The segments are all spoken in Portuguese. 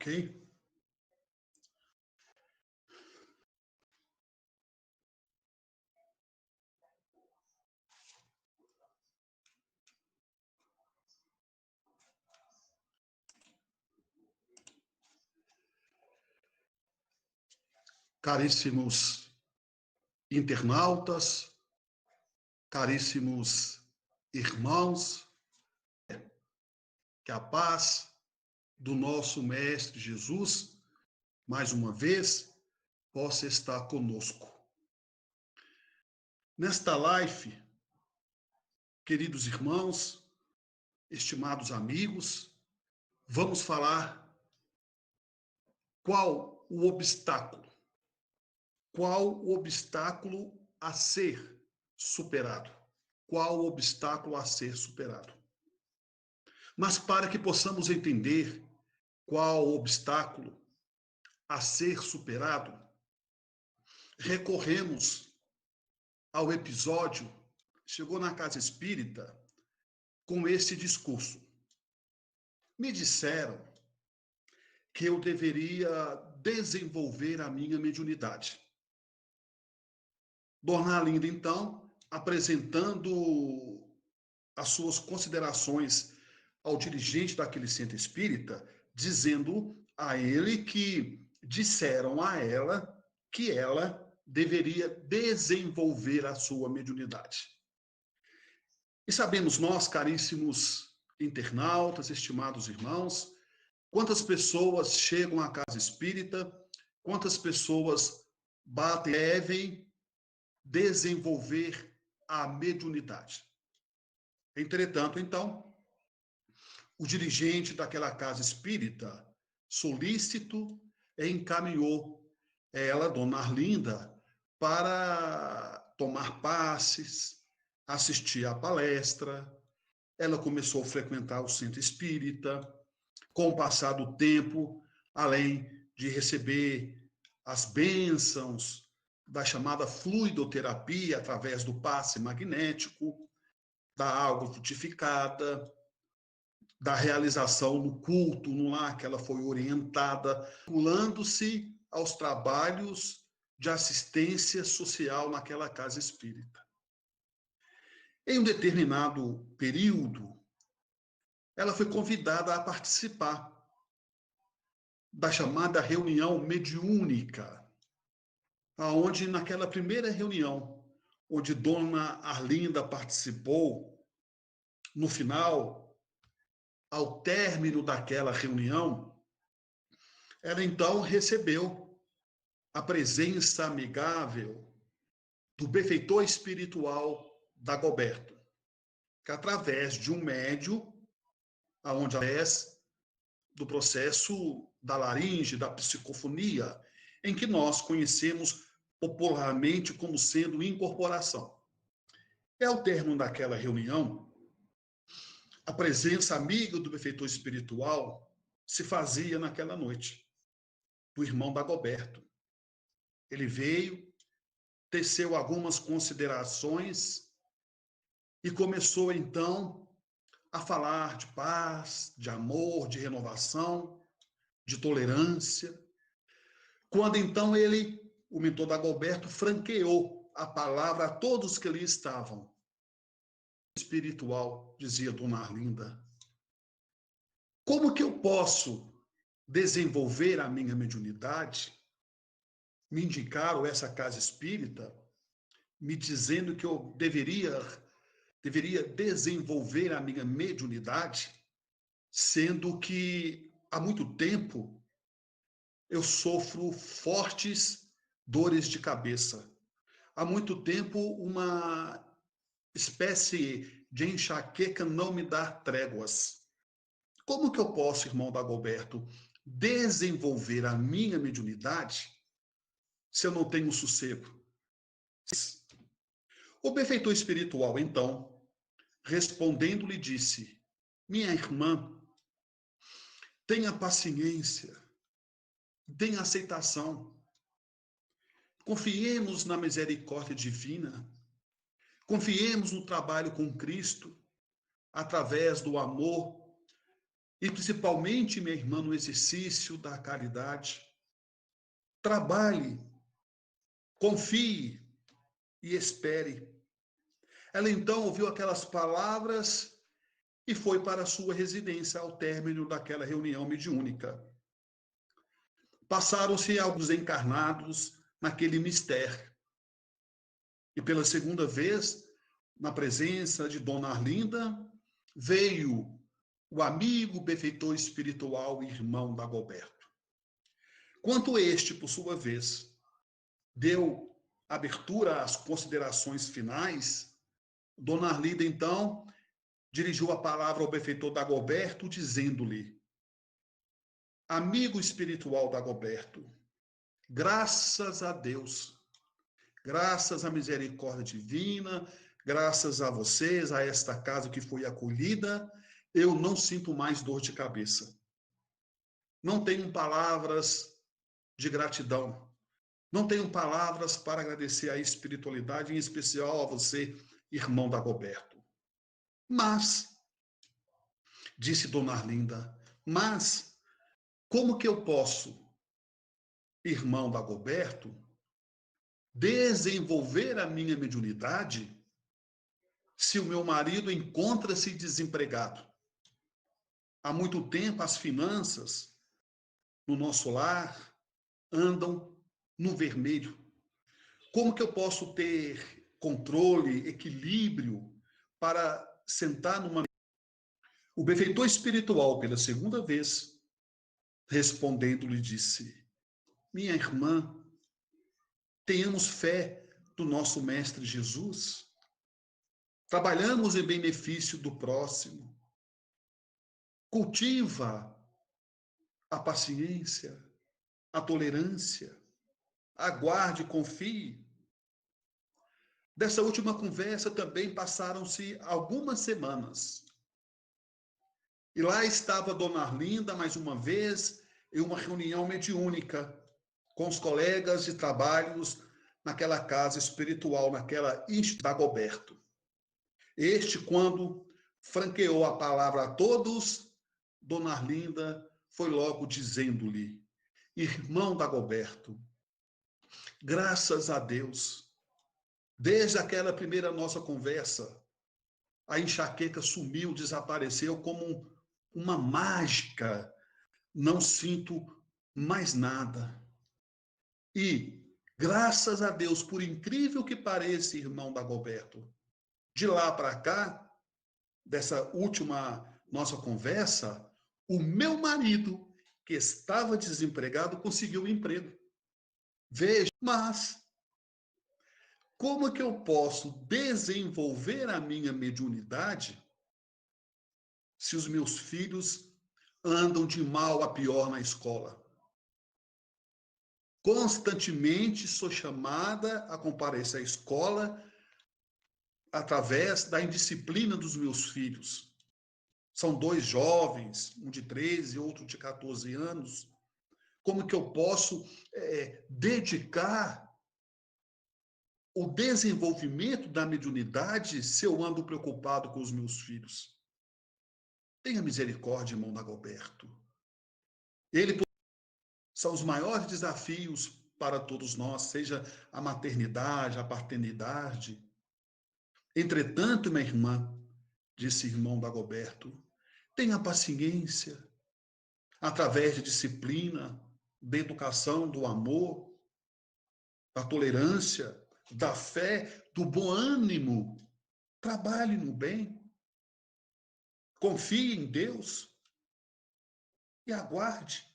Ok? Caríssimos internautas, caríssimos irmãos, que a paz do nosso Mestre Jesus, mais uma vez, possa estar conosco. Nesta live, queridos irmãos, estimados amigos, vamos falar qual o obstáculo a ser superado. Qual o obstáculo a ser superado? Mas para que possamos entender qual o obstáculo a ser superado, recorremos ao episódio Chegou na Casa Espírita com esse discurso. Me disseram que eu deveria desenvolver a minha mediunidade. Dona Arlinda, então, apresentando as suas considerações ao dirigente daquele centro espírita, dizendo a ele que disseram a ela que ela deveria desenvolver a sua mediunidade. E sabemos nós, caríssimos internautas, estimados irmãos, quantas pessoas chegam à casa espírita, quantas pessoas devem desenvolver a mediunidade. Entretanto, então, o dirigente daquela casa espírita, solícito, encaminhou ela, Dona Arlinda, para tomar passes, assistir à palestra. Ela começou a frequentar o centro espírita. Com o passar do tempo, além de receber as bênçãos da chamada fluidoterapia através do passe magnético, da água frutificada, da realização no culto, no lar que ela foi orientada, vinculando-se aos trabalhos de assistência social naquela casa espírita. Em um determinado período, ela foi convidada a participar da chamada reunião mediúnica, aonde naquela primeira reunião, onde Dona Arlinda participou, no final, ao término daquela reunião, ela então recebeu a presença amigável do benfeitor espiritual Dagoberto, que através de um médium, aonde através do processo da laringe, da psicofonia, em que nós conhecemos popularmente como sendo incorporação. Ao término daquela reunião, a presença amiga do benfeitor espiritual se fazia naquela noite, do irmão Dagoberto. Ele veio, teceu algumas considerações e começou então a falar de paz, de amor, de renovação, de tolerância. Quando então ele, o mentor Dagoberto, franqueou a palavra a todos que ali estavam. Espiritual, dizia Dona Arlinda. Como que eu posso desenvolver a minha mediunidade? Me indicaram essa casa espírita, me dizendo que eu deveria desenvolver a minha mediunidade, sendo que há muito tempo eu sofro fortes dores de cabeça. Há muito tempo uma espécie de enxaqueca não me dá tréguas. Como que eu posso, irmão Dagoberto, desenvolver a minha mediunidade se eu não tenho sossego? O benfeitor espiritual, então, respondendo, lhe disse: minha irmã, tenha paciência, tenha aceitação. Confiemos na misericórdia divina. Confiemos no trabalho com Cristo, através do amor E principalmente, minha irmã, no exercício da caridade. Trabalhe, confie e espere. Ela então ouviu aquelas palavras e foi para a sua residência ao término daquela reunião mediúnica. Passaram-se alguns encarnados naquele mistério. E pela segunda vez, na presença de Dona Arlinda, veio o amigo benfeitor espiritual e irmão Dagoberto. Quanto este, por sua vez, deu abertura às considerações finais, Dona Arlinda, então, dirigiu a palavra ao benfeitor Dagoberto, dizendo-lhe: amigo espiritual Dagoberto, graças a Deus, graças à misericórdia divina, graças a vocês, a esta casa que foi acolhida, eu não sinto mais dor de cabeça. Não tenho palavras de gratidão. Não tenho palavras para agradecer a espiritualidade, em especial a você, irmão Dagoberto. Mas, disse Dona Arlinda, mas como que eu posso, irmão Dagoberto, desenvolver a minha mediunidade se o meu marido encontra-se desempregado? Há muito tempo as finanças no nosso lar andam no vermelho. Como que eu posso ter controle, equilíbrio para sentar numa... O benfeitor espiritual, pela segunda vez, respondendo, lhe disse: minha irmã, tenhamos fé no nosso Mestre Jesus. Trabalhamos em benefício do próximo. Cultiva a paciência, a tolerância. Aguarde, confie. Dessa última conversa também passaram-se algumas semanas. E lá estava Dona Arlinda, mais uma vez, em uma reunião mediúnica, com os colegas de trabalhos naquela casa espiritual, naquela Instituto Dagoberto. Este, quando franqueou a palavra a todos, Dona Arlinda foi logo dizendo-lhe: irmão Dagoberto, graças a Deus, desde aquela primeira nossa conversa, a enxaqueca sumiu, desapareceu como uma mágica. Não sinto mais nada. E, graças a Deus, por incrível que pareça, irmão Dagoberto, de lá para cá, dessa última nossa conversa, o meu marido, que estava desempregado, conseguiu um emprego. Veja, mas como é que eu posso desenvolver a minha mediunidade se os meus filhos andam de mal a pior na escola? Constantemente sou chamada a comparecer à escola através da indisciplina dos meus filhos. São dois jovens, um de 13 e outro de 14 anos. Como que eu posso dedicar o desenvolvimento da mediunidade se eu ando preocupado com os meus filhos? Tenha misericórdia, irmão Dagoberto. São os maiores desafios para todos nós, seja a maternidade, a paternidade. Entretanto, minha irmã, disse irmão Dagoberto, tenha paciência, através de disciplina, da educação, do amor, da tolerância, da fé, do bom ânimo. Trabalhe no bem, confie em Deus e aguarde.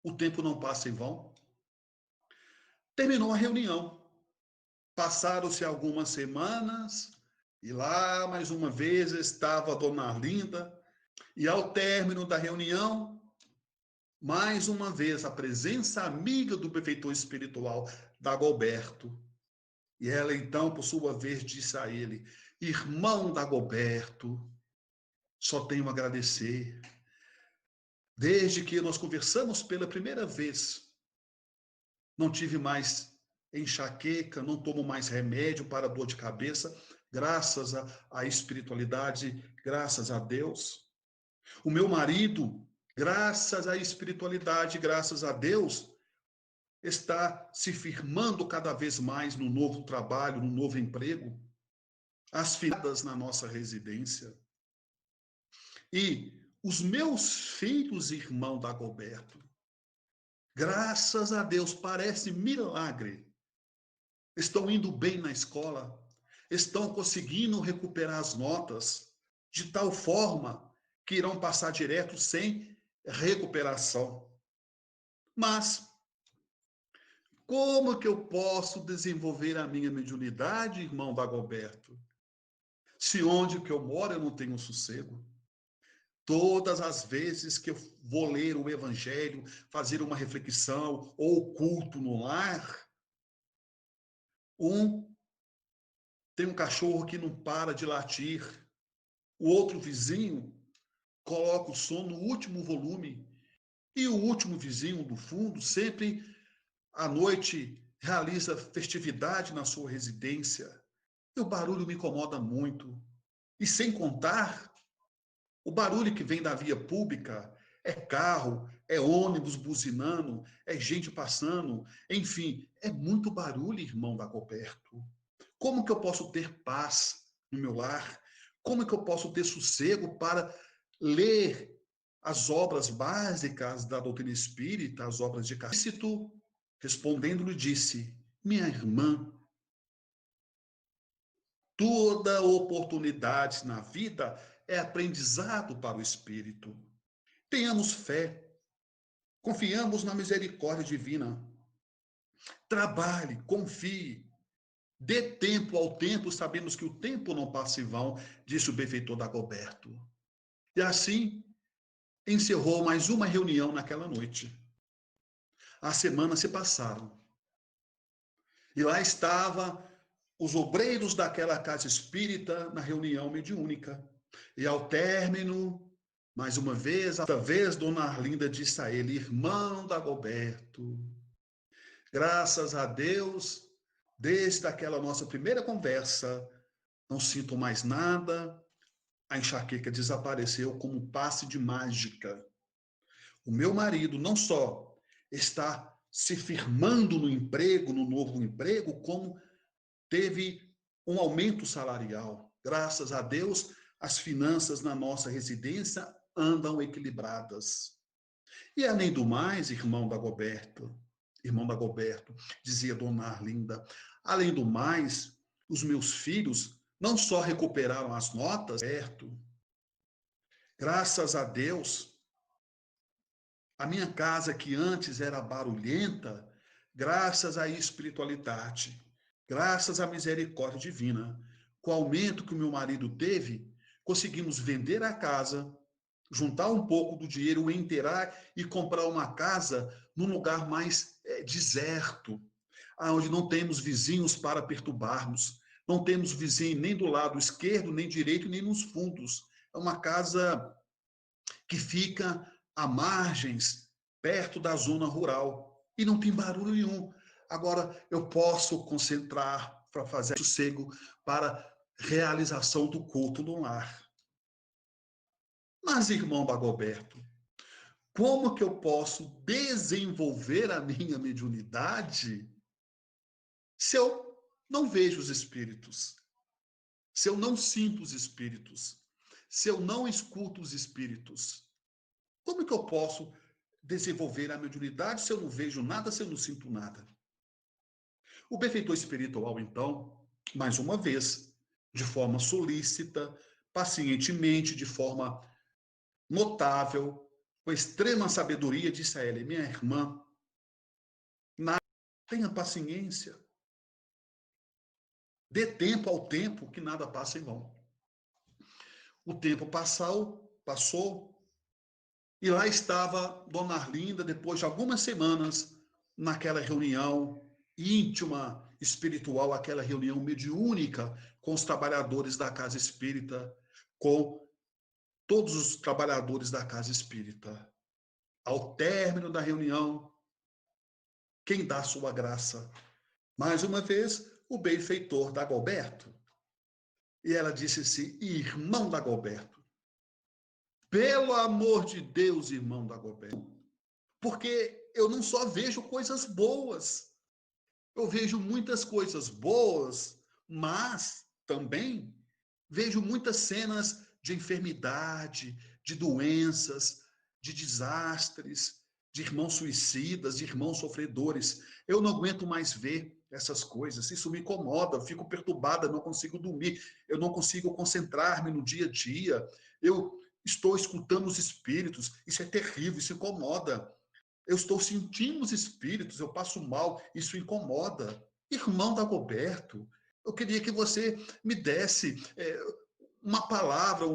O tempo não passa em vão. Terminou a reunião. Passaram-se algumas semanas e lá, mais uma vez, estava a Dona Arlinda. E ao término da reunião, mais uma vez, a presença amiga do benfeitor espiritual, Dagoberto. E ela, então, por sua vez, disse a ele: irmão Dagoberto, só tenho a agradecer. Desde que nós conversamos pela primeira vez, não tive mais enxaqueca, não tomo mais remédio para dor de cabeça, graças à espiritualidade, graças a Deus. O meu marido, graças à espiritualidade, graças a Deus, está se firmando cada vez mais no novo trabalho, no novo emprego, as filhadas na nossa residência. E os meus filhos, irmão Dagoberto, graças a Deus, parece milagre, estão indo bem na escola, estão conseguindo recuperar as notas de tal forma que irão passar direto sem recuperação. Mas como que eu posso desenvolver a minha mediunidade, irmão Dagoberto, se onde que eu moro eu não tenho sossego? Todas as vezes que eu vou ler o Evangelho, fazer uma reflexão ou culto no lar, tem um cachorro que não para de latir, o outro vizinho coloca o som no último volume e o último vizinho do fundo sempre à noite realiza festividade na sua residência. E o barulho me incomoda muito. E sem contar o barulho que vem da via pública, é carro, é ônibus buzinando, é gente passando, enfim, é muito barulho, irmão Dagoberto. Como que eu posso ter paz no meu lar? Como que eu posso ter sossego para ler as obras básicas da doutrina espírita, as obras de Cássito? Respondendo-lhe, disse: minha irmã, toda oportunidade na vida é aprendizado para o espírito. Tenhamos fé, confiamos na misericórdia divina. Trabalhe, confie, dê tempo ao tempo, sabemos que o tempo não passa em vão, disse o benfeitor Dagoberto. E assim encerrou mais uma reunião naquela noite. As semanas se passaram. E lá estava os obreiros daquela casa espírita na reunião mediúnica. E ao término, mais uma vez, desta vez, Dona Arlinda disse a ele: irmão Dagoberto, graças a Deus, desde aquela nossa primeira conversa, não sinto mais nada, a enxaqueca desapareceu como um passe de mágica. O meu marido não só está se firmando no emprego, no novo emprego, como teve um aumento salarial. Graças a Deus, as finanças na nossa residência andam equilibradas. E além do mais, irmão Dagoberto, dizia Dona Arlinda, além do mais, os meus filhos não só recuperaram as notas, certo? Graças a Deus, a minha casa que antes era barulhenta, graças à espiritualidade, graças à misericórdia divina, com o aumento que o meu marido teve, conseguimos vender a casa, juntar um pouco do dinheiro, inteirar e comprar uma casa num lugar mais deserto, onde não temos vizinhos para perturbarmos, não temos vizinho nem do lado esquerdo, nem direito, nem nos fundos. É uma casa que fica à margens, perto da zona rural, e não tem barulho nenhum. Agora, eu posso concentrar para fazer sossego para realização do culto no lar. Mas, irmão Dagoberto, como que eu posso desenvolver a minha mediunidade se eu não vejo os espíritos, se eu não sinto os espíritos, se eu não escuto os espíritos? Como que eu posso desenvolver a mediunidade se eu não vejo nada, se eu não sinto nada? O benfeitor espiritual, então, mais uma vez, de forma solícita, pacientemente, de forma notável, com extrema sabedoria, disse a ela: minha irmã, tenha paciência, dê tempo ao tempo, que nada passa em vão. O tempo passou, e lá estava Dona Arlinda, depois de algumas semanas, naquela reunião íntima, espiritual, aquela reunião mediúnica com os trabalhadores da casa espírita, com todos os trabalhadores da casa espírita. Ao término da reunião, quem dá sua graça? Mais uma vez, o benfeitor Dagoberto. E ela disse assim: irmão Dagoberto, Pelo amor de Deus, irmão Dagoberto, porque eu não só vejo coisas boas, eu vejo muitas coisas boas, mas também vejo muitas cenas de enfermidade, de doenças, de desastres, de irmãos suicidas, de irmãos sofredores. Eu não aguento mais ver essas coisas. Isso me incomoda, eu fico perturbada, não consigo dormir, eu não consigo concentrar-me no dia a dia. Eu estou escutando os espíritos, isso é terrível, isso incomoda. Eu estou sentindo os espíritos, eu passo mal, isso incomoda. Irmão Dagoberto, eu queria que você me desse uma palavra,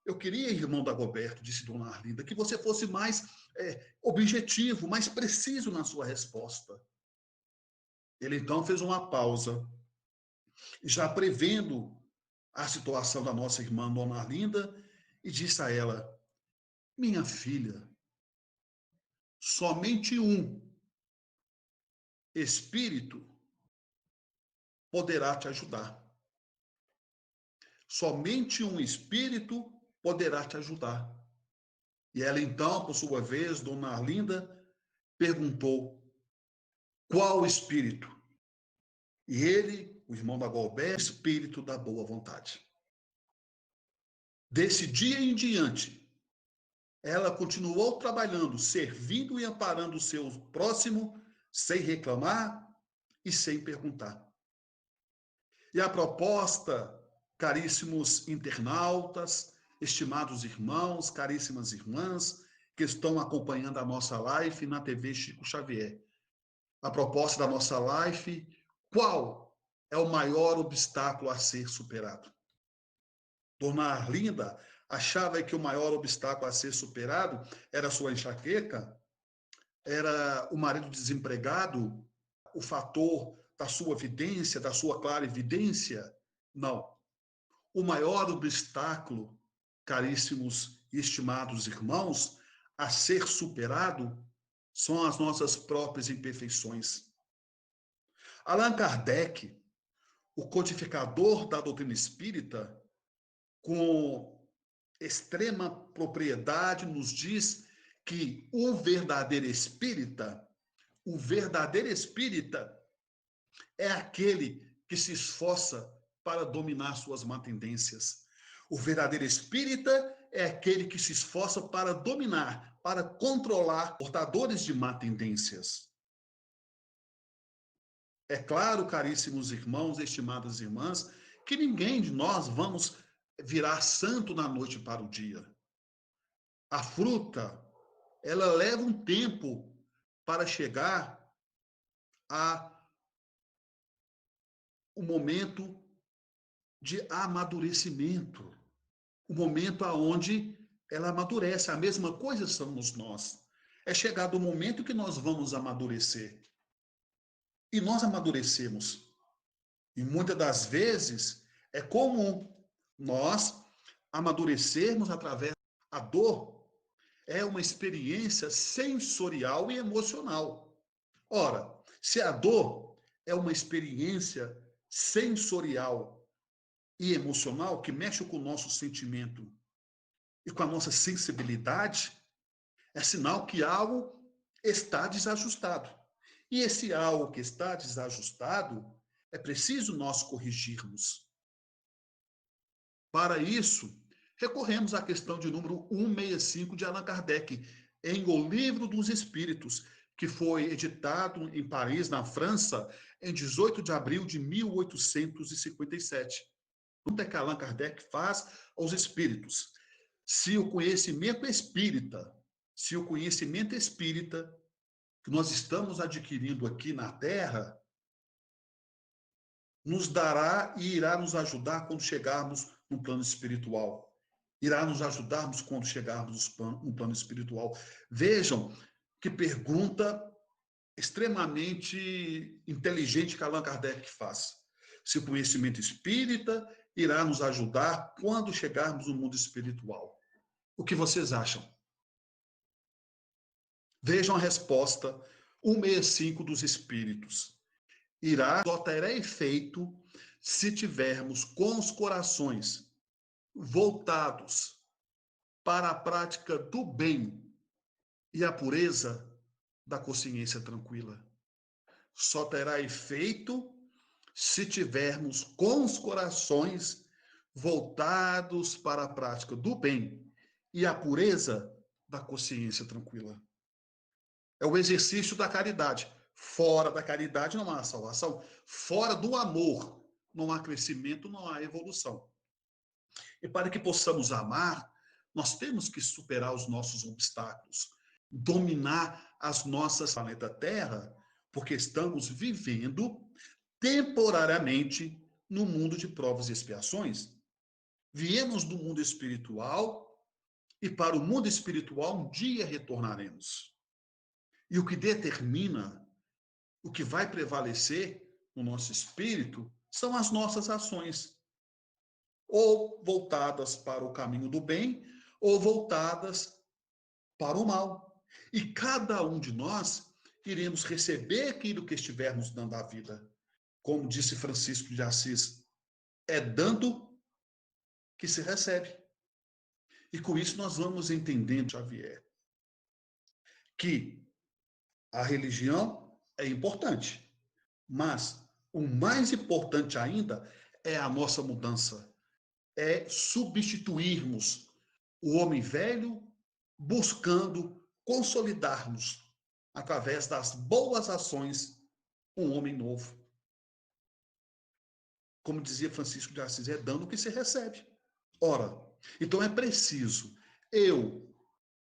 eu queria, irmão Dagoberto, disse Dona Arlinda, que você fosse mais objetivo, mais preciso na sua resposta. Ele então fez uma pausa, já prevendo a situação da nossa irmã Dona Arlinda, e disse a ela: minha filha, somente um espírito poderá te ajudar. Somente um espírito poderá te ajudar. E ela então, por sua vez, Dona Arlinda, perguntou: qual espírito? E ele, o irmão da Golbert, espírito da boa vontade. Desse dia em diante, ela continuou trabalhando, servindo e amparando o seu próximo, sem reclamar e sem perguntar. E a proposta, caríssimos internautas, estimados irmãos, caríssimas irmãs, que estão acompanhando a nossa live na TV Chico Xavier. A proposta da nossa live: qual é o maior obstáculo a ser superado? Dona Arlinda achava que o maior obstáculo a ser superado era a sua enxaqueca, era o marido desempregado, o fator da sua vidência, da sua clarividência? Não. O maior obstáculo, caríssimos e estimados irmãos, a ser superado são as nossas próprias imperfeições. Allan Kardec, o codificador da doutrina espírita, com extrema propriedade, nos diz que o verdadeiro espírita é aquele que se esforça para dominar suas má tendências. O verdadeiro espírita é aquele que se esforça para dominar, para controlar portadores de má tendências. É claro, caríssimos irmãos, estimadas irmãs, que ninguém de nós vamos virar santo da noite para o dia. A fruta, ela leva um tempo para chegar a o momento de amadurecimento, o momento aonde ela amadurece. A mesma coisa somos nós. É chegado o momento que nós vamos amadurecer. E nós amadurecemos. E muitas das vezes é comum nós amadurecermos através da dor. É uma experiência sensorial e emocional. Ora, se a dor é uma experiência sensorial e emocional que mexe com o nosso sentimento e com a nossa sensibilidade, é sinal que algo está desajustado. E esse algo que está desajustado, é preciso nós corrigirmos. Para isso, recorremos à questão de número 165 de Allan Kardec, em O Livro dos Espíritos, que foi editado em Paris, na França, em 18 de abril de 1857. Pergunta que Allan Kardec faz aos espíritos: se o conhecimento espírita que nós estamos adquirindo aqui na Terra, nos dará e irá nos ajudar quando chegarmos no plano espiritual. Irá nos ajudarmos quando chegarmos no plano espiritual. Vejam que pergunta extremamente inteligente que Allan Kardec faz. Se o conhecimento espírita irá nos ajudar quando chegarmos no mundo espiritual. O que vocês acham? Vejam a resposta 165 dos Espíritos. Só terá efeito se tivermos com os corações voltados para a prática do bem e a pureza da consciência tranquila. Só terá efeito se tivermos com os corações voltados para a prática do bem e a pureza da consciência tranquila. É o exercício da caridade. Fora da caridade não há salvação. Fora do amor não há crescimento, não há evolução. E para que possamos amar, nós temos que superar os nossos obstáculos, dominar as nossas planeta Terra, porque estamos vivendo temporariamente no mundo de provas e expiações. Viemos do mundo espiritual e para o mundo espiritual um dia retornaremos. E o que determina, o que vai prevalecer no nosso espírito são as nossas ações, ou voltadas para o caminho do bem, ou voltadas para o mal. E cada um de nós iremos receber aquilo que estivermos dando à vida. Como disse Francisco de Assis, é dando que se recebe. E com isso nós vamos entendendo, Xavier, que a religião é importante, mas o mais importante ainda é a nossa mudança, é substituirmos o homem velho, buscando consolidarmos, através das boas ações, um homem novo. Como dizia Francisco de Assis, é dando que se recebe. Ora, então é preciso eu,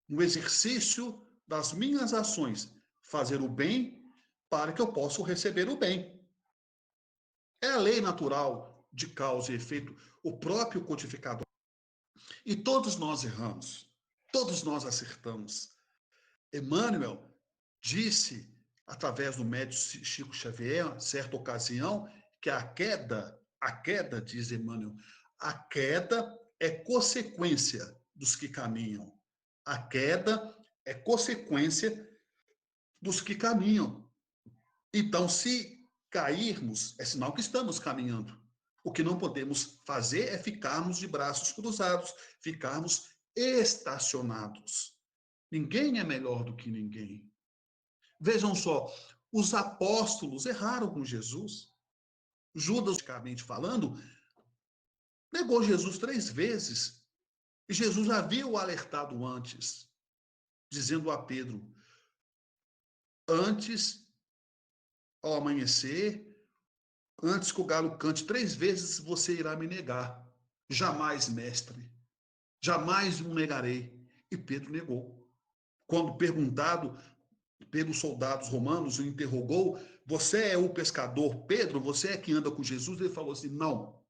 no exercício das minhas ações, fazer o bem para que eu possa receber o bem. É a lei natural de causa e efeito, o próprio codificador. E todos nós erramos, todos nós acertamos. Emmanuel disse, através do médium Chico Xavier, certa ocasião, que a queda, diz Emmanuel, a queda é consequência dos que caminham. A queda é consequência dos que caminham. Então, se cairmos, é sinal que estamos caminhando. O que não podemos fazer é ficarmos de braços cruzados, ficarmos estacionados. Ninguém é melhor do que ninguém. Vejam só, os apóstolos erraram com Jesus. Judas, praticamente falando, negou Jesus 3 vezes. E Jesus havia o alertado antes, dizendo a Pedro, antes, ao amanhecer, antes que o galo cante 3 vezes, você irá me negar. Jamais, mestre, jamais o negarei. E Pedro negou. Quando perguntado pelos soldados romanos, o interrogou, você é o pescador Pedro? Você é quem anda com Jesus? Ele falou assim, não.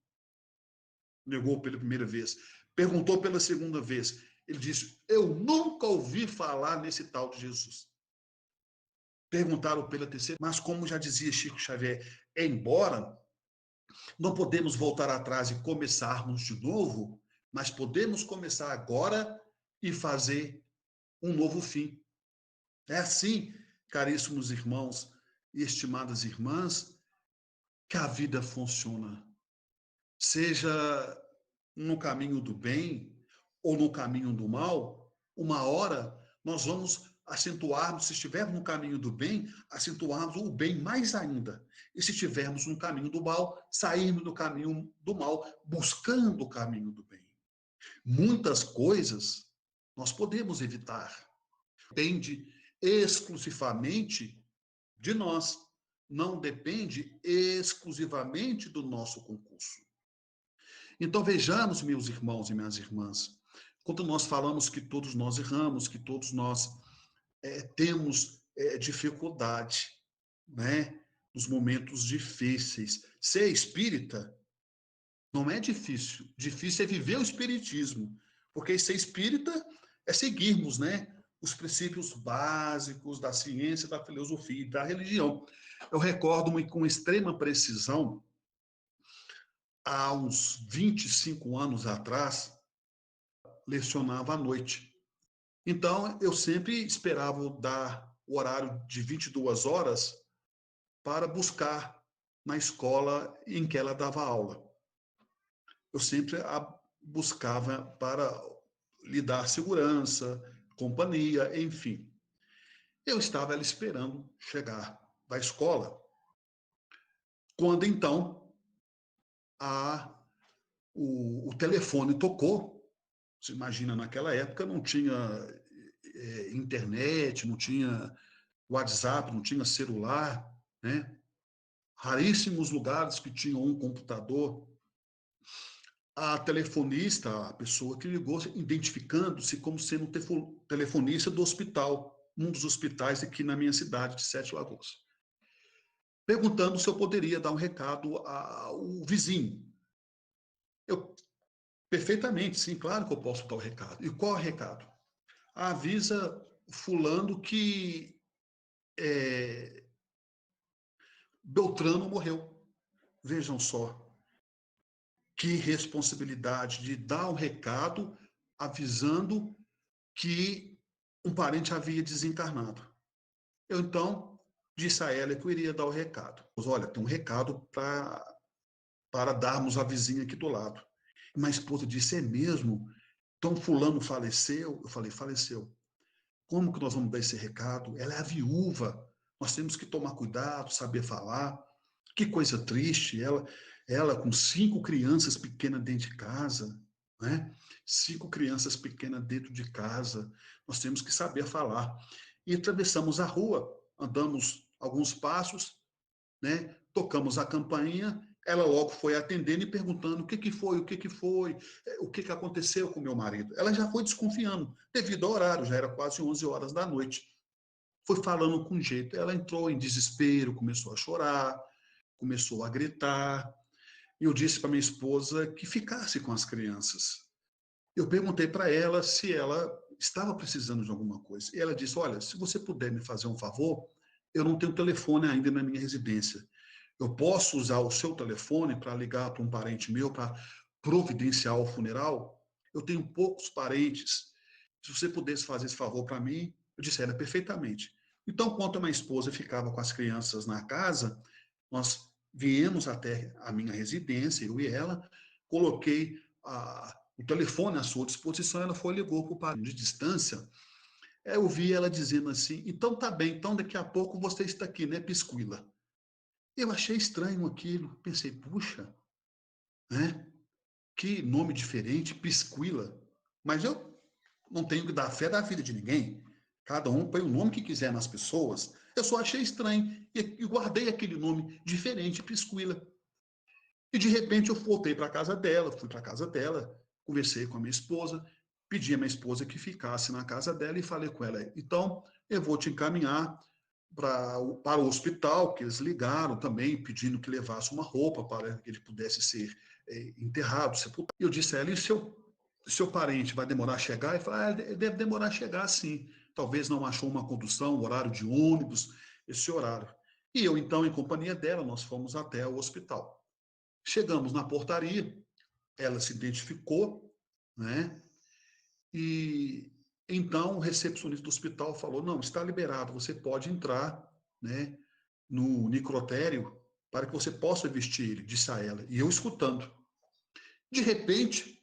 Negou pela primeira vez. Perguntou pela segunda vez. Ele disse, eu nunca ouvi falar nesse tal de Jesus. Perguntaram pela terceira, mas como já dizia Chico Xavier, embora não podemos voltar atrás e começarmos de novo, mas podemos começar agora e fazer um novo fim. É assim, caríssimos irmãos e estimadas irmãs, que a vida funciona. Seja no caminho do bem ou no caminho do mal, uma hora nós vamos acentuarmos, se estivermos no caminho do bem, acentuarmos o bem mais ainda. E se estivermos no caminho do mal, sairmos do caminho do mal, buscando o caminho do bem. Muitas coisas nós podemos evitar. Depende exclusivamente de nós. Não depende exclusivamente do nosso concurso. Então vejamos, meus irmãos e minhas irmãs, quando nós falamos que todos nós erramos, que todos nós temos dificuldade, né? Nos momentos difíceis. Ser espírita não é difícil. Difícil é viver o espiritismo. Porque ser espírita é seguirmos, né? Os princípios básicos da ciência, da filosofia e da religião. Eu recordo-me com extrema precisão, há uns 25 anos atrás, lecionava à noite. Então, eu sempre esperava dar o horário de 22 horas para buscar na escola em que ela dava aula. Eu sempre a buscava para lhe dar segurança, companhia, enfim. Eu estava ela esperando chegar da escola, quando então a, o telefone tocou. Você imagina, naquela época não tinha internet, não tinha WhatsApp, não tinha celular, né? Raríssimos lugares que tinham um computador. A telefonista, a pessoa que ligou, identificando-se como sendo um telefonista do hospital, um dos hospitais aqui na minha cidade de Sete Lagoas, perguntando se eu poderia dar um recado ao vizinho. Eu, perfeitamente, sim, claro que eu posso dar o recado. E qual é o recado? Avisa fulano que Beltrano morreu. Vejam só, que responsabilidade de dar um recado avisando que um parente havia desencarnado. Eu, então, disse a ela que eu iria dar o recado. Olha, tem um recado para darmos à vizinha aqui do lado. E minha esposa disse, é mesmo? Então fulano faleceu? Eu falei, faleceu. Como que nós vamos dar esse recado? Ela é a viúva. Nós temos que tomar cuidado, saber falar. Que coisa triste. Ela com 5 crianças pequenas dentro de casa, né? 5 crianças pequenas dentro de casa. Nós temos que saber falar. E atravessamos a rua, andamos alguns passos, né? Tocamos a campainha, ela logo foi atendendo e perguntando o que foi, o que aconteceu com meu marido. Ela já foi desconfiando, devido ao horário, já era quase 11 horas da noite. Foi falando com jeito. Ela entrou em desespero, começou a chorar, começou a gritar. E eu disse para minha esposa que ficasse com as crianças. Eu perguntei para ela se ela estava precisando de alguma coisa. E ela disse, olha, se você puder me fazer um favor, eu não tenho telefone ainda na minha residência. Eu posso usar o seu telefone para ligar para um parente meu para providenciar o funeral? Eu tenho poucos parentes. Se você pudesse fazer esse favor para mim, eu disse, ela, perfeitamente. Então, quando a minha esposa ficava com as crianças na casa, nós viemos até a minha residência, eu e ela, coloquei o telefone à sua disposição, ela foi e ligou para o parente de distância. Eu vi ela dizendo assim, então tá bem, então daqui a pouco você está aqui, né, Piscuila? Eu achei estranho aquilo, pensei, puxa, né? Que nome diferente, Piscuila. Mas eu não tenho que dar fé da vida de ninguém. Cada um põe o nome que quiser nas pessoas. Eu só achei estranho e guardei aquele nome diferente, Piscuila. E de repente eu voltei para a casa dela, fui para a casa dela, conversei com a minha esposa, pedi a minha esposa que ficasse na casa dela e falei com ela, então eu vou te encaminhar para o hospital, que eles ligaram também, pedindo que levasse uma roupa para que ele pudesse ser enterrado, sepultado. E eu disse a ela, e seu parente vai demorar a chegar? E falou, ele deve demorar a chegar sim. Talvez não achou uma condução, horário de ônibus, esse horário. E eu, então, em companhia dela, nós fomos até o hospital. Chegamos na portaria, ela se identificou, né? E então o recepcionista do hospital falou: não, está liberado, você pode entrar, né, no necrotério para que você possa vestir ele, disse a ela. E eu escutando. De repente,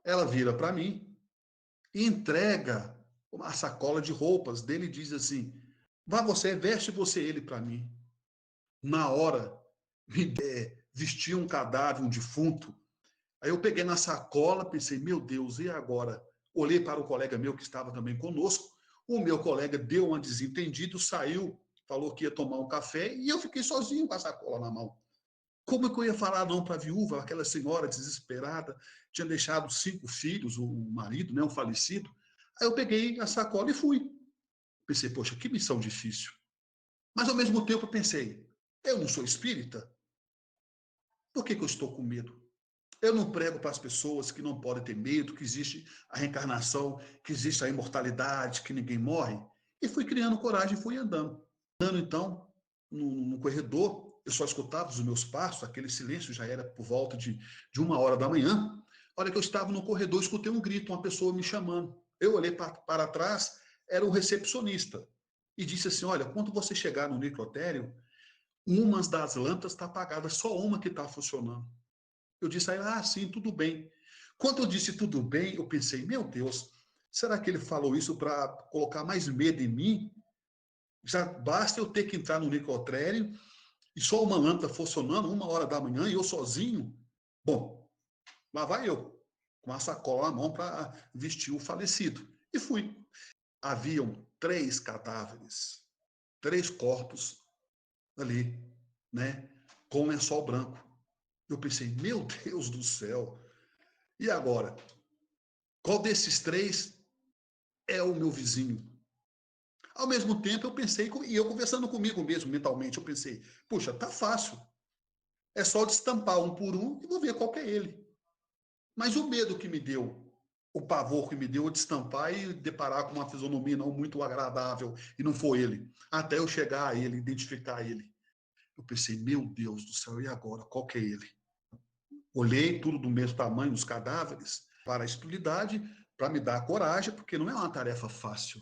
ela vira para mim e entrega uma sacola de roupas dele e diz assim: vá você, veste você ele para mim. Na hora, me vestia um cadáver, um defunto. Aí eu peguei na sacola, pensei, meu Deus, e agora? Olhei para o colega meu que estava também conosco. O meu colega deu um desentendido, saiu, falou que ia tomar um café e eu fiquei sozinho com a sacola na mão. Como é que eu ia falar não para a viúva, aquela senhora desesperada, tinha deixado 5 filhos, o marido, né, o falecido. Aí eu peguei a sacola e fui. Pensei, poxa, que missão difícil. Mas ao mesmo tempo eu pensei, eu não sou espírita? Por que eu estou com medo? Eu não prego para as pessoas que não podem ter medo, que existe a reencarnação, que existe a imortalidade, que ninguém morre. E fui criando coragem e fui andando. Andando, então, no corredor, eu só escutava os meus passos, aquele silêncio já era por volta de 1 hora da manhã. A hora que eu estava no corredor, escutei um grito, uma pessoa me chamando. Eu olhei para trás, era o recepcionista. E disse assim, olha, quando você chegar no necrotério, uma das lâmpadas está apagada, só uma que está funcionando. Eu disse a ele, sim, tudo bem. Quando eu disse tudo bem, eu pensei, meu Deus, será que ele falou isso para colocar mais medo em mim? Já basta eu ter que entrar no necrotério e só uma lâmpada funcionando, 1 hora da manhã, e eu sozinho? Bom, lá vai eu, com a sacola na mão para vestir o falecido. E fui. Haviam 3 cadáveres, 3 corpos ali, né, com um lençol branco. Eu pensei, meu Deus do céu, e agora? Qual desses 3 é o meu vizinho? Ao mesmo tempo, eu pensei, e eu conversando comigo mesmo mentalmente, eu pensei, puxa, tá fácil. É só destampar um por um e vou ver qual que é ele. Mas o medo que me deu, o pavor que me deu de estampar e deparar com uma fisionomia não muito agradável, e não foi ele. Até eu chegar a ele, identificar ele. Eu pensei, meu Deus do céu, e agora? Qual que é ele? Olhei tudo do mesmo tamanho, os cadáveres, para a espiritualidade, para me dar coragem, porque não é uma tarefa fácil.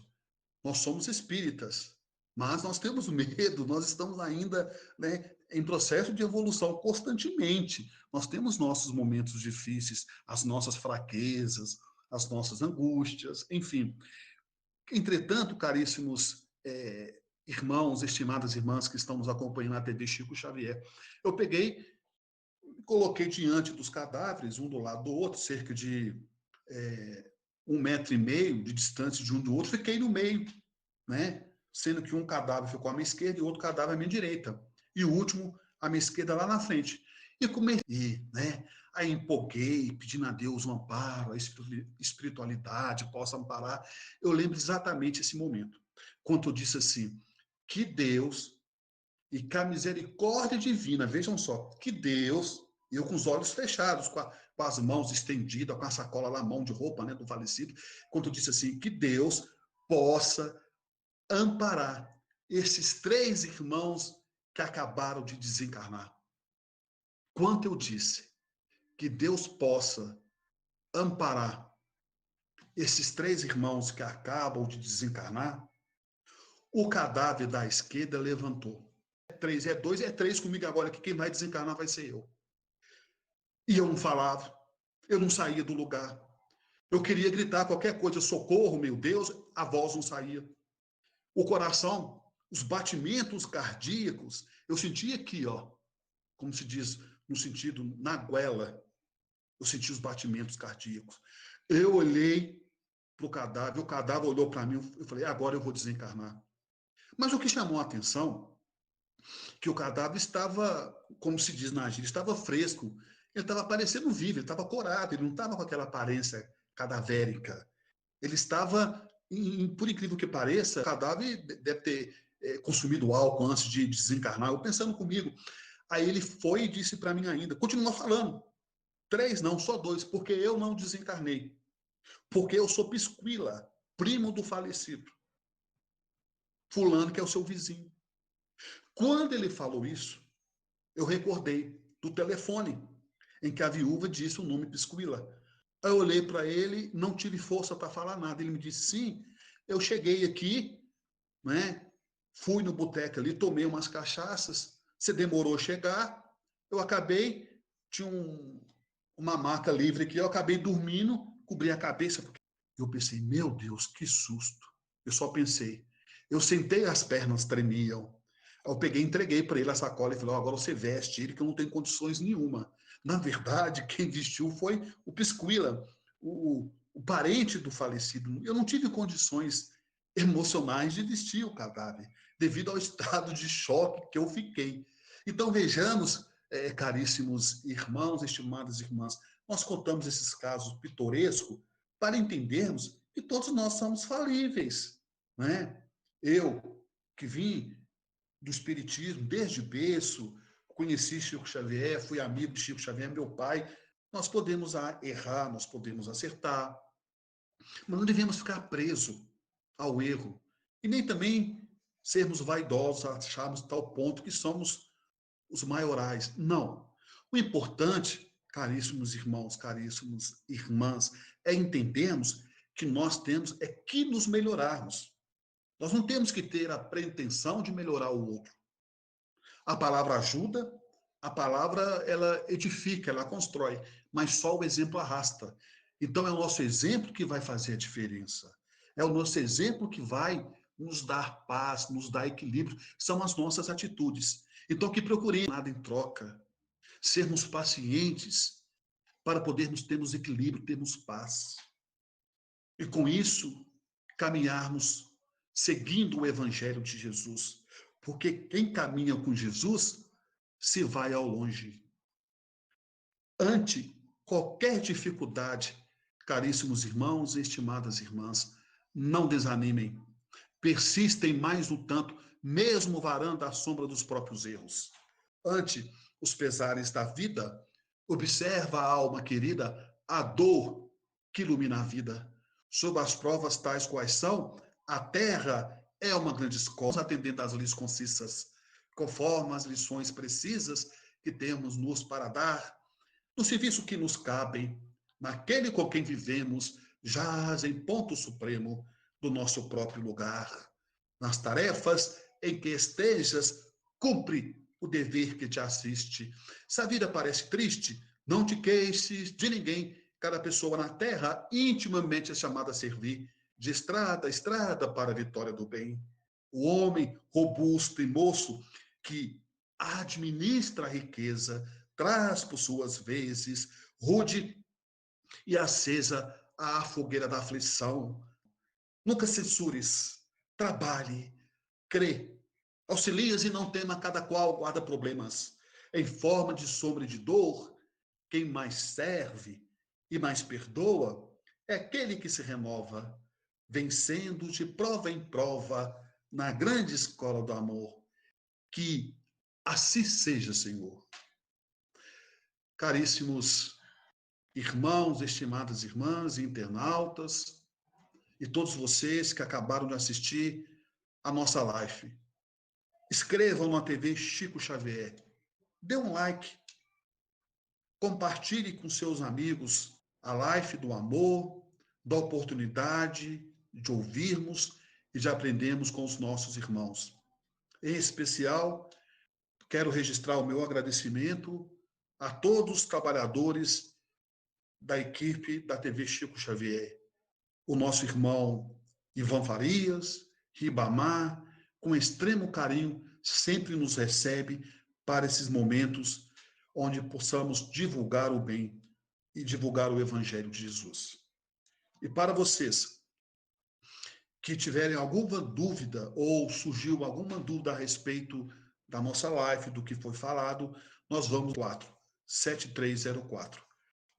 Nós somos espíritas, mas nós temos medo, nós estamos ainda, né, em processo de evolução constantemente. Nós temos nossos momentos difíceis, as nossas fraquezas, as nossas angústias, enfim. Entretanto, caríssimos irmãos, estimadas irmãs que estão nos acompanhando na TV Chico Xavier, eu peguei, coloquei diante dos cadáveres, um do lado do outro, cerca de 1,5 metro de distância de um do outro, fiquei no meio, né? Sendo que um cadáver ficou à minha esquerda e outro cadáver à minha direita. E o último à minha esquerda lá na frente. E comecei, né? Aí empolguei, pedindo a Deus um amparo, a espiritualidade possa amparar. Eu lembro exatamente esse momento, quando eu disse assim, que Deus e que a misericórdia divina, vejam só, que Deus, eu com os olhos fechados, com as mãos estendidas, com a sacola na mão de roupa, né, do falecido, quando eu disse assim, que Deus possa amparar esses 3 irmãos que acabaram de desencarnar. Quanto eu disse que Deus possa amparar esses 3 irmãos que acabam de desencarnar, o cadáver da esquerda levantou. É 3, é 2, é 3 comigo agora, que quem vai desencarnar vai ser eu. E eu não falava, eu não saía do lugar. Eu queria gritar qualquer coisa, socorro, meu Deus, a voz não saía. O coração, os batimentos cardíacos, eu sentia aqui, ó, como se diz, no sentido, na goela, eu senti os batimentos cardíacos. Eu olhei para o cadáver olhou para mim, eu falei, agora eu vou desencarnar. Mas o que chamou a atenção, que o cadáver estava, como se diz na gíria, estava fresco, ele estava parecendo vivo, ele estava corado, ele não estava com aquela aparência cadavérica. Ele estava, por incrível que pareça, o cadáver deve ter consumido álcool antes de desencarnar, eu pensando comigo. Aí ele foi e disse para mim ainda, continua falando, 3 não, só 2, porque eu não desencarnei, porque eu sou Pisquila, primo do falecido, fulano que é o seu vizinho. Quando ele falou isso, eu recordei do telefone em que a viúva disse o nome Pisquila. Eu olhei para ele, não tive força para falar nada. Ele me disse, sim, eu cheguei aqui, né? Fui no boteco ali, tomei umas cachaças, você demorou a chegar, eu acabei, tinha uma maca livre aqui, eu acabei dormindo, cobri a cabeça, porque eu pensei, meu Deus, que susto. Eu só pensei, eu sentei, as pernas tremiam, eu peguei, entreguei para ele a sacola e falei, oh, agora você veste ele que eu não tenho condições nenhuma. Na verdade, quem vestiu foi o Pisquila, o parente do falecido. Eu não tive condições emocionais de vestir o cadáver, devido ao estado de choque que eu fiquei. Então, vejamos, caríssimos irmãos, estimadas irmãs, nós contamos esses casos pitorescos para entendermos que todos nós somos falíveis. Né? Eu, que vim do Espiritismo desde berço, conheci Chico Xavier, fui amigo de Chico Xavier, meu pai, nós podemos errar, nós podemos acertar, mas não devemos ficar presos ao erro. E nem também sermos vaidosos, acharmos tal ponto que somos os maiorais. Não. O importante, caríssimos irmãos, caríssimos irmãs, é entendermos que nós temos é que nos melhorarmos. Nós não temos que ter a pretensão de melhorar o outro. A palavra ajuda, a palavra ela edifica, ela constrói, mas só o exemplo arrasta. Então, é o nosso exemplo que vai fazer a diferença. É o nosso exemplo que vai nos dar paz, nos dar equilíbrio. São as nossas atitudes. Então, que procuremos nada em troca. Sermos pacientes para podermos termos equilíbrio, termos paz. E com isso, caminharmos seguindo o Evangelho de Jesus. Porque quem caminha com Jesus se vai ao longe. Ante qualquer dificuldade, caríssimos irmãos e estimadas irmãs, não desanimem. Persistem mais no tanto, mesmo varando a sombra dos próprios erros. Ante os pesares da vida, observa a alma querida, a dor que ilumina a vida. Sob as provas tais quais são, a terra é uma grande escola, atendendo às leis concisas, conforme as lições precisas que temos nos para dar, no serviço que nos cabe, naquele com quem vivemos, jaz em ponto supremo do nosso próprio lugar. Nas tarefas em que estejas, cumpre o dever que te assiste. Se a vida parece triste, não te queixes de ninguém. Cada pessoa na terra intimamente é chamada a servir de estrada a estrada para a vitória do bem. O homem robusto e moço que administra a riqueza, traz por suas vezes rude e acesa a fogueira da aflição. Nunca censures, trabalhe, crê, auxilias e não tema, cada qual guarda problemas. Em forma de sombra e de dor, quem mais serve e mais perdoa é aquele que se renova, vencendo de prova em prova na grande escola do amor. Que assim seja, Senhor. Caríssimos irmãos, estimadas irmãs e internautas, e todos vocês que acabaram de assistir a nossa live. Inscrevam na TV Chico Xavier. Dê um like. Compartilhe com seus amigos a live do amor, da oportunidade de ouvirmos e de aprendermos com os nossos irmãos. Em especial, quero registrar o meu agradecimento a todos os trabalhadores da equipe da TV Chico Xavier. O nosso irmão Ivan Farias, Ribamar, com extremo carinho, sempre nos recebe para esses momentos onde possamos divulgar o bem e divulgar o Evangelho de Jesus. E para vocês que tiverem alguma dúvida ou surgiu alguma dúvida a respeito da nossa live, do que foi falado, nós vamos 7304.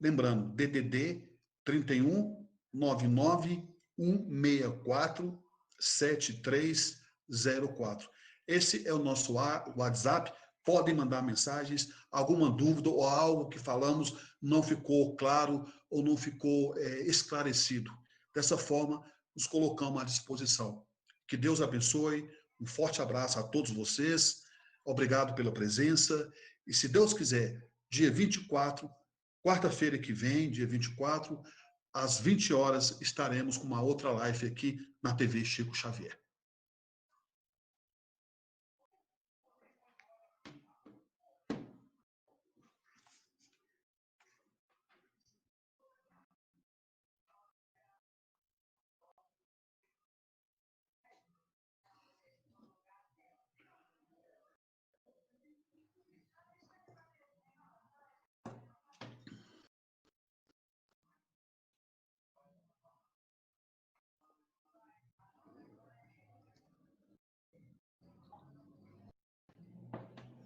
Lembrando, DDD 31 99 164 7304. Esse é o nosso WhatsApp. Podem mandar mensagens, alguma dúvida ou algo que falamos não ficou claro ou não ficou esclarecido. Dessa forma, nos colocamos à disposição. Que Deus abençoe. Um forte abraço a todos vocês. Obrigado pela presença. E se Deus quiser, dia 24, quarta-feira que vem, dia 24, às 20 horas, estaremos com uma outra live aqui na TV Chico Xavier.